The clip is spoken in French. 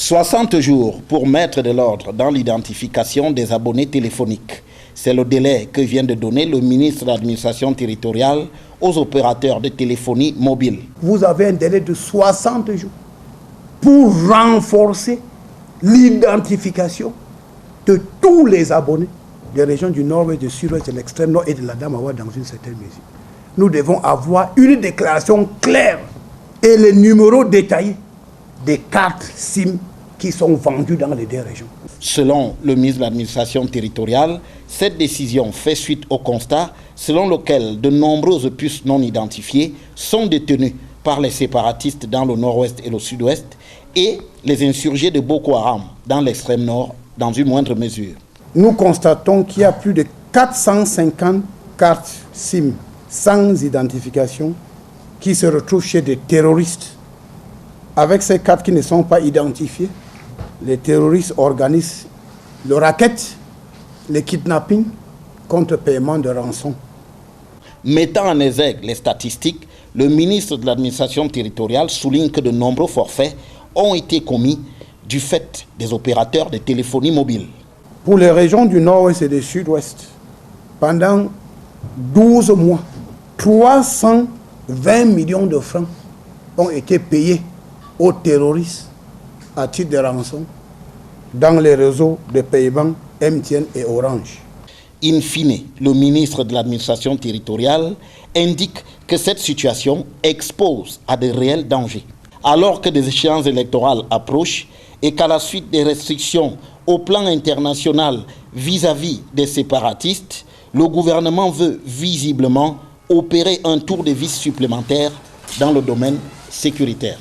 60 jours pour mettre de l'ordre dans l'identification des abonnés téléphoniques. C'est le délai que vient de donner le ministre de l'Administration territoriale aux opérateurs de téléphonie mobile. Vous avez un délai de 60 jours pour renforcer l'identification de tous les abonnés des régions du Nord-Ouest, du Sud-Ouest, de l'extrême Nord et de la Damawa dans une certaine mesure. Nous devons avoir une déclaration claire et les numéros détaillés des cartes SIM qui sont vendues dans les deux régions. Selon le ministre de l'Administration territoriale, cette décision fait suite au constat selon lequel de nombreuses puces non identifiées sont détenues par les séparatistes dans le Nord-Ouest et le Sud-Ouest et les insurgés de Boko Haram dans l'extrême Nord dans une moindre mesure. Nous constatons qu'il y a plus de 450 cartes SIM sans identification qui se retrouvent chez des terroristes. Avec ces cartes qui ne sont pas identifiées, les terroristes organisent le racket, les kidnappings contre paiement de rançon. Mettant en exergue les statistiques, le ministre de l'Administration territoriale souligne que de nombreux forfaits ont été commis du fait des opérateurs de téléphonie mobile. Pour les régions du Nord-Ouest et du Sud-Ouest, pendant 12 mois, 320 millions de francs ont été payés aux terroristes à titre de rançon dans les réseaux de paiement MTN et Orange. In fine, le ministre de l'Administration territoriale indique que cette situation expose à de réels dangers. Alors que des échéances électorales approchent et qu'à la suite des restrictions au plan international vis-à-vis des séparatistes, le gouvernement veut visiblement opérer un tour de vis supplémentaire dans le domaine sécuritaire.